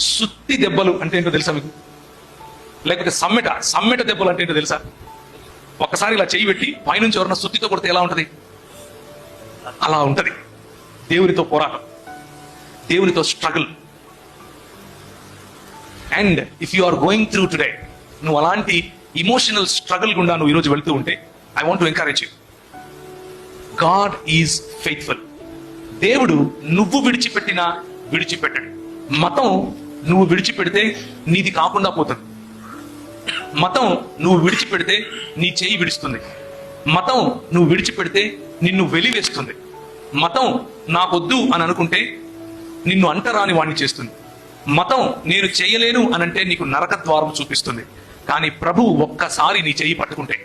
సుత్తి దెబ్బలు అంటే ఏంటో తెలుసా మీకు? లేకపోతే సమ్మెట దెబ్బలు అంటే ఏంటో తెలుసా? ఒక్కసారి ఇలా చేయి పెట్టి పైనుంచి ఎవరన్నా సుత్తితో కొడితే ఎలా ఉంటది? అలా ఉంటది దేవునితో పోరాటం, దేవునితో struggle. And if you are going through today, నువ్వు అలాంటి ఇమోషనల్ స్ట్రగుల్ గుండా నువ్వు ఈరోజు వెళ్తూ ఉంటే, I want to encourage you. God is faithful. దేవుడు నువ్వు విడిచిపెట్టినా విడిచిపెట్టడు. మతం నువ్వు విడిచిపెడితే నీది కాకుండా పోతుంది. మతం నువ్వు విడిచిపెడితే నీ చేయి విడుస్తుంది. మతం నువ్వు విడిచిపెడితే నిన్ను వెలివేస్తుంది. మతం నాకొద్దు అని అనుకుంటే నిన్ను అంటరాని వాణ్ణి చేస్తుంది. మతం నేను చేయలేను అనంటే నీకు నరక ద్వారం చూపిస్తుంది. కానీ ప్రభు ఒక్కసారి నీ చెయ్యి పట్టుకుంటే,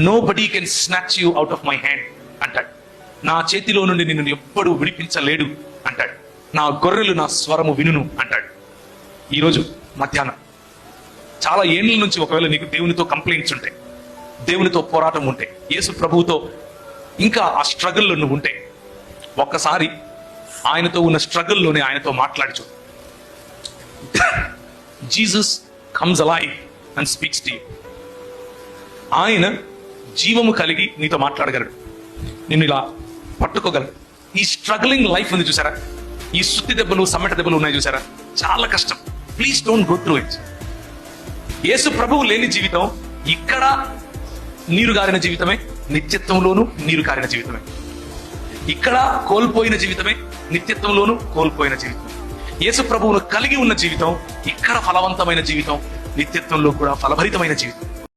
nobody can snatch you out of my hand అంటాడు. నా చేతిలో నుండి నిన్ను ఎప్పుడు విడిపించలేడు అంటాడు. నా గొర్రెలు నా స్వరము వినును అంటాడు. ఈరోజు మధ్యాహ్నం చాలా ఏళ్ళ నుంచి ఒకవేళ నీకు దేవునితో కంప్లైంట్స్ ఉంటాయి, దేవునితో పోరాటం ఉంటే, యేసు ప్రభువుతో ఇంకా ఆ స్ట్రగుల్లో నువ్వు ఉంటే, ఒక్కసారి ఆయనతో ఉన్న స్ట్రగుల్లోనే ఆయనతో మాట్లాడుచు. Jesus comes alive and speaks to you. ఆయన జీవము కలిగి నీతో మాట్లాడగలడు, నిన్ను ఇలా పట్టుకోగలడు. ఈ స్ట్రగ్లింగ్ లైఫ్ ఉంది చూసారా, ఈ సుత్తి దెబ్బలు సమ్మెట దెబ్బలు ఉన్నాయి చూసారా, చాలా కష్టం. Please don't go through it. యేసు ప్రభువు లేని జీవితం ఇక్కడ నీరు గారిన జీవితమే, నిత్యత్వంలోనూ నీరు కారిన జీవితమే. ఇక్కడ కోల్పోయిన జీవితమే, నిత్యత్వంలోనూ కోల్పోయిన జీవితం. యేసు ప్రభువును కలిగి ఉన్న జీవితం ఇక్కడ ఫలవంతమైన జీవితం, నిత్యత్వంలో కూడా ఫలభరితమైన జీవితం.